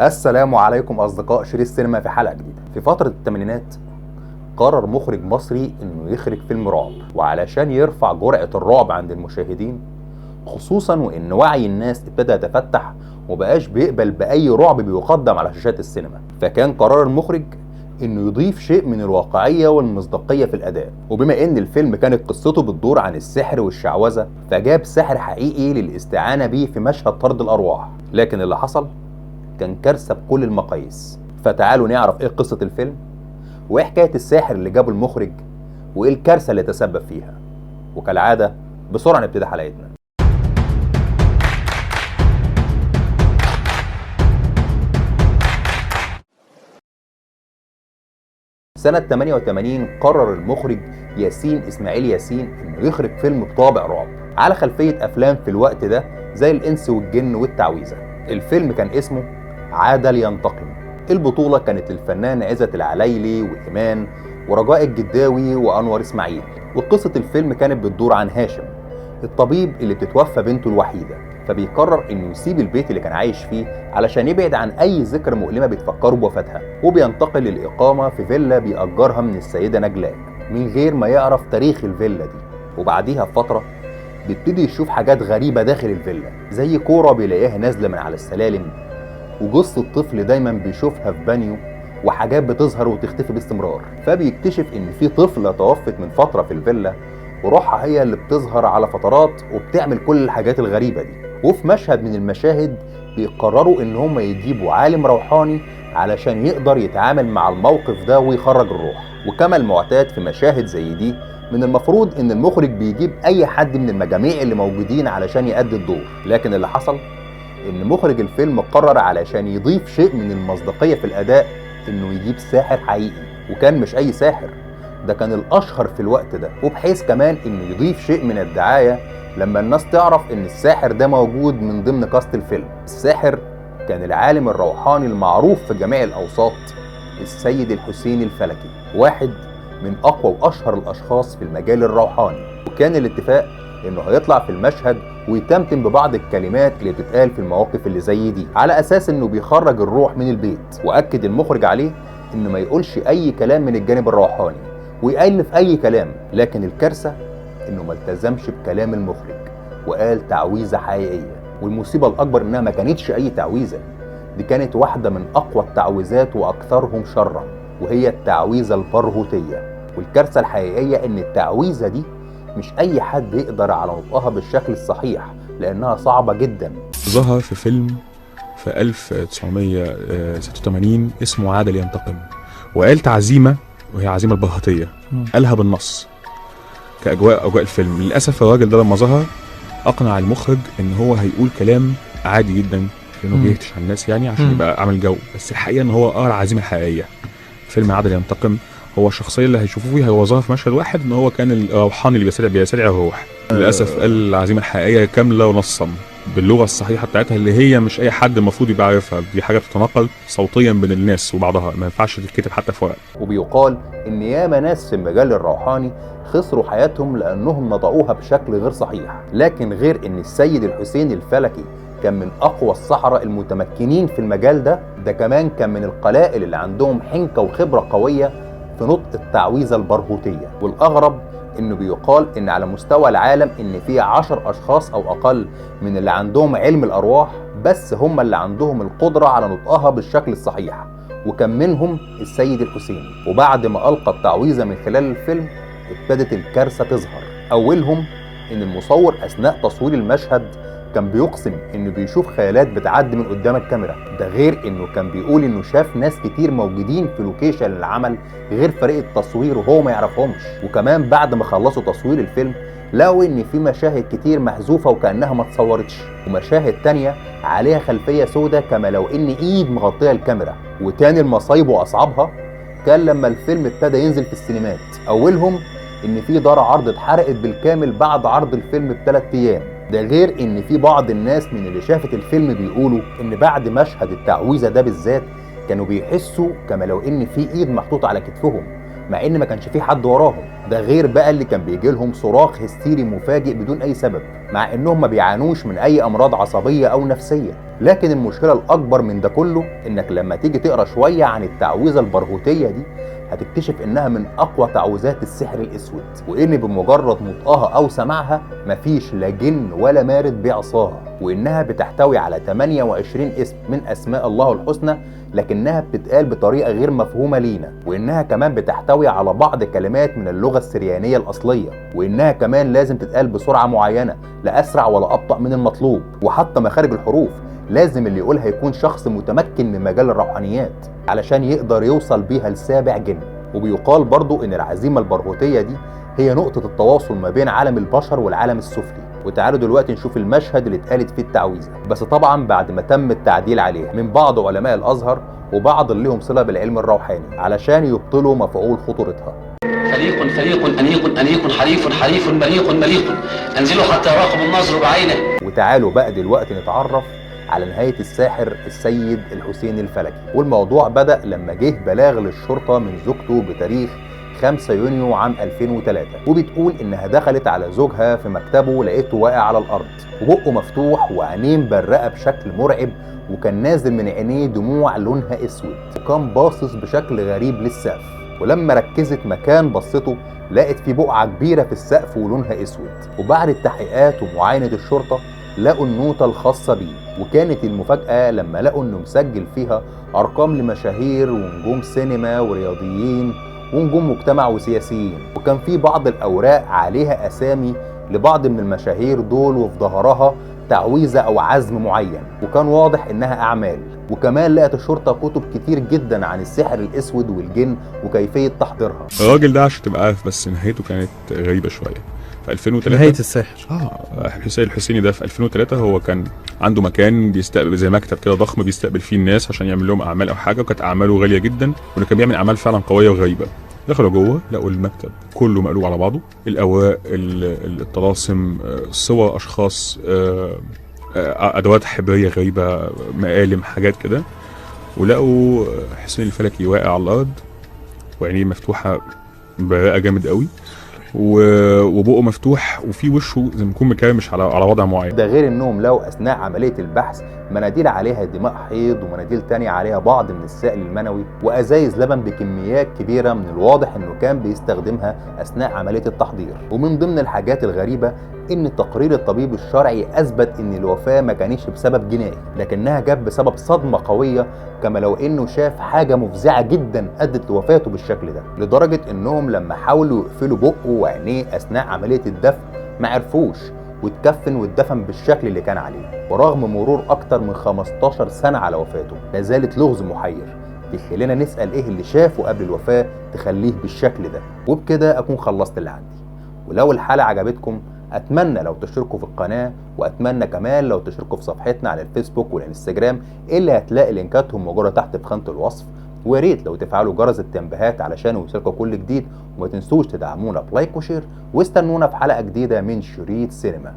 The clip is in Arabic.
السلام عليكم أصدقاء شريط السينما في حلقة جديدة. في فترة الثمانينات قرر مخرج مصري إنه يخرج فيلم رعب، وعلشان يرفع جرعة الرعب عند المشاهدين، خصوصا وإن وعي الناس ابتدى يتفتح ومبقاش بيقبل بأي رعب بيقدم على شاشات السينما، فكان قرار المخرج إنه يضيف شيء من الواقعية والمصداقية في الأداء. وبما إن الفيلم كانت قصته بتدور عن السحر والشعوذة، فجاب ساحر حقيقي للاستعانة بيه في مشهد طرد الأرواح. لكن اللي حصل كان كارثة بكل المقاييس. فتعالوا نعرف ايه قصة الفيلم، وايه حكاية الساحر اللي جابه المخرج، وايه الكارثة اللي تسبب فيها. وكالعادة بسرعة نبتدي حلقتنا. سنة 88 قرر المخرج ياسين إسماعيل ياسين انه يخرج فيلم بطابع رعب على خلفية افلام في الوقت ده زي الانس والجن والتعويذة. الفيلم كان اسمه عاد لينتقم. البطولة كانت للفنان عزت العلايلي وإيمان ورجاء الجداوي وأنور إسماعيل. وقصة الفيلم كانت بتدور عن هاشم، الطبيب اللي بتتوفى بنته الوحيدة، فبيقرر إنه يسيب البيت اللي كان عايش فيه علشان يبعد عن أي ذكرى مؤلمة بتفكره بوفاتها، وبينتقل للإقامة في فيلا بيأجرها من السيدة نجلاء من غير ما يعرف تاريخ الفيلا دي. وبعديها بفترة بيبتدي يشوف حاجات غريبة داخل الفيلا، زي كورة بيلاقيها نازلة من على السلالم، وجثة طفل دايما بيشوفها في بانيو، وحاجات بتظهر وتختفي باستمرار. فبيكتشف ان في طفلة توفت من فترة في الفيلا، وروحها هي اللي بتظهر على فترات وبتعمل كل الحاجات الغريبة دي. وفي مشهد من المشاهد بيقرروا ان هم يجيبوا عالم روحاني علشان يقدر يتعامل مع الموقف ده ويخرج الروح. وكما المعتاد في مشاهد زي دي، من المفروض ان المخرج بيجيب اي حد من المجاميع اللي موجودين علشان يأدي الدور. لكن اللي حصل ان مخرج الفيلم قرر علشان يضيف شيء من المصداقية في الاداء انه يجيب ساحر حقيقي، وكان مش اي ساحر، ده كان الاشهر في الوقت ده. وبحيث كمان انه يضيف شيء من الدعاية لما الناس تعرف ان الساحر ده موجود من ضمن كاست الفيلم. الساحر كان العالم الروحاني المعروف في جميع الاوساط، السيد الحسين الفلكي، واحد من اقوى واشهر الاشخاص في المجال الروحاني. وكان الاتفاق انه هيطلع في المشهد ويتمتم ببعض الكلمات اللي بتتقال في المواقف اللي زي دي، على اساس انه بيخرج الروح من البيت. واكد المخرج عليه انه ما يقولش اي كلام من الجانب الروحاني ويألف اي كلام. لكن الكارثة انه ما التزمش بكلام المخرج وقال تعويذة حقيقية. والمصيبة الاكبر انها ما كانتش اي تعويذة، دي كانت واحدة من اقوى التعويذات واكثرهم شرا، وهي التعويذة البرهوتية. والكارثة الحقيقية ان التعويذة دي مش اي حد يقدر على نطقها بالشكل الصحيح، لانها صعبة جدا. ظهر في فيلم في 1986 اسمه عاد لينتقم، وقال تعزيمة وهي عزيمة البرهوتية، قالها بالنص كأجواء الفيلم. للأسف الراجل ده لما ظهر أقنع المخرج إن هو هيقول كلام عادي جدا لأنه بيهتش على الناس يعني عشان يبقى عامل جو، بس الحقيقة إن هو قال العزيمة الحقيقية. فيلم عاد لينتقم هو الشخصية اللي هيشوفوه فيها هو ظهر في مشهد واحد إن هو كان الروحاني اللي بيسرع الروح. للأسف قال العزيمة الحقيقية كاملة ونصا باللغة الصحيحة بتاعتها اللي هي مش أي حد المفروض يبقى عارفها، دي حاجة بتتنقل صوتيا بين الناس وبعضها، ما ينفعش تتكتب حتى في ورق. وبيقال إن ياما ناس في المجال الروحاني خسروا حياتهم لأنهم نطقوها بشكل غير صحيح. لكن غير إن السيد الحسين الفلكي كان من أقوى السحرة المتمكنين في المجال ده، ده كمان كان من القلائل اللي عندهم حنكة وخبرة قوية في نطق التعويذة البرهوتية. والأغرب انه بيقال ان على مستوى العالم ان في 10 اشخاص او اقل من اللي عندهم علم الارواح بس هم اللي عندهم القدرة على نطقها بالشكل الصحيح، وكان منهم السيد الحسين. وبعد ما القى التعويذة من خلال الفيلم ابتدت الكارثة تظهر. اولهم ان المصور اثناء تصوير المشهد كان بيقسم انه بيشوف خيالات بتعدي من قدام الكاميرا، ده غير انه كان بيقول انه شاف ناس كتير موجودين في لوكيشن العمل غير فريق التصوير وهو ما يعرفهمش. وكمان بعد ما خلصوا تصوير الفيلم لقوا ان في مشاهد كتير محذوفة وكأنها ما اتصورتش، ومشاهد تانية عليها خلفية سودة كما لو ان ايد مغطية الكاميرا. وتاني المصايب واصعبها كان لما الفيلم ابتدى ينزل في السينمات. اولهم ان في دار عرض اتحرقت بالكامل بعد عرض الفيلم ب3 ايام، ده غير ان في بعض الناس من اللي شافت الفيلم بيقولوا ان بعد مشهد التعويذة ده بالذات كانوا بيحسوا كما لو ان في ايد محطوطة على كتفهم، مع ان ما كانش في حد وراهم. ده غير بقى اللي كان بيجي لهم صراخ هستيري مفاجئ بدون اي سبب، مع انهم ما بيعانوش من اي امراض عصبيه او نفسيه. لكن المشكله الاكبر من ده كله انك لما تيجي تقرا شويه عن التعويذه البرغوثيه دي هتكتشف انها من اقوى تعويذات السحر الاسود، وان بمجرد نطقها او سماعها مفيش لا جن ولا مارد بيعصاها، وانها بتحتوي على 28 اسم من اسماء الله الحسنى، لكنها بتتقال بطريقه غير مفهومه لينا، وانها كمان بتحتوي على بعض كلمات من اللغه السريانيه الاصليه، وانها كمان لازم تتقال بسرعه معينه لا اسرع ولا ابطا من المطلوب، وحتى مخارج الحروف لازم اللي يقولها يكون شخص متمكن من مجال الروحانيات علشان يقدر يوصل بيها لسابع جن. وبيقال برضو ان العزيمه البرغوثيه دي هي نقطه التواصل ما بين عالم البشر والعالم السفلي. وتعالوا دلوقتي نشوف المشهد اللي اتقالت فيه التعويذه، بس طبعا بعد ما تم التعديل عليها من بعض علماء الازهر وبعض اللي لهم صله بالعلم الروحاني علشان يبطلوا مفعول خطورتها. فريق فريق أنيق أنيق حريف حريف مليق مليق انزلوا حتى يراقب الناظر بعينه. وتعالوا بقى دلوقتي نتعرف على نهاية الساحر السيد الحسين الفلكي. والموضوع بدأ لما جه بلاغ للشرطة من زوجته بتاريخ 5 يونيو عام 2003، وبتقول انها دخلت على زوجها في مكتبه لقيته واقع على الارض وبقه مفتوح وعينيه مبرقه بشكل مرعب، وكان نازل من عينيه دموع لونها اسود، وكان باصص بشكل غريب للسقف. ولما ركزت مكان بصته لقت في بقعه كبيره في السقف ولونها اسود. وبعد التحقيقات ومعاينه الشرطه لقوا النوتة الخاصة بيه، وكانت المفاجأة لما لقوا انه مسجل فيها ارقام لمشاهير ونجوم سينما ورياضيين ونجوم مجتمع وسياسيين، وكان في بعض الاوراق عليها اسامي لبعض من المشاهير دول، وفي ظهرها تعويذة او عزم معين، وكان واضح انها اعمال. وكمان لقت الشرطة كتب كتير جدا عن السحر الاسود والجن وكيفية تحضيرها. الراجل ده عشان تبقى عارف بس نهايته كانت غريبة شوية. في 2003 نهاية الساحر حسين الحسيني ده في 2003 هو كان عنده مكان بيستقبل زي مكتب كده ضخم بيستقبل فيه الناس عشان يعمل لهم اعمال او حاجه، وكانت اعماله غاليه جدا وانه كان بيعمل اعمال فعلا قويه وغريبه. دخلوا جوه لقوا المكتب كله مقلوب على بعضه، الاوراق، الطلاسم، صور اشخاص، ادوات حبريه غريبه، مقالم، حاجات كده. ولقوا حسين الفلكي واقع على الارض وعينيه مفتوحه برقه جامد قوي، وبقه مفتوح، وفي وشه زي ما يكون مكرمش على وضع معين. ده غير انهم لقوا اثناء عمليه البحث مناديل عليها دماء حيض، ومناديل تانية عليها بعض من السائل المنوي، وازايز لبن بكميات كبيره من الواضح انه كان بيستخدمها اثناء عمليه التحضير. ومن ضمن الحاجات الغريبه ان تقرير الطبيب الشرعي اثبت ان الوفاه ما كانتش بسبب جنائي، لكنها جت بسبب صدمه قويه، كما لو انه شاف حاجه مفزعه جدا ادت لوفاته بالشكل ده، لدرجه انهم لما حاولوا يقفلوا بقه وعينيه اثناء عمليه الدفن ما عرفوش، واتكفن واتدفن بالشكل اللي كان عليه. ورغم مرور اكتر من 15 سنه على وفاته لا زالت لغز محير بيخلينا نسال ايه اللي شافه قبل الوفاه تخليه بالشكل ده. وبكده اكون خلصت اللي عندي. ولو الحلقه عجبتكم اتمنى لو تشتركوا في القناه، واتمنى كمان لو تشتركوا في صفحتنا على الفيسبوك والانستجرام اللي هتلاقي لينكاتهم موجوده تحت في خانه الوصف. وياريت لو تفعلوا جرس التنبيهات علشان يوصلكوا كل جديد، وما تنسوش تدعمونا بلايك وشير، واستنونا في حلقه جديده من شريط سينما.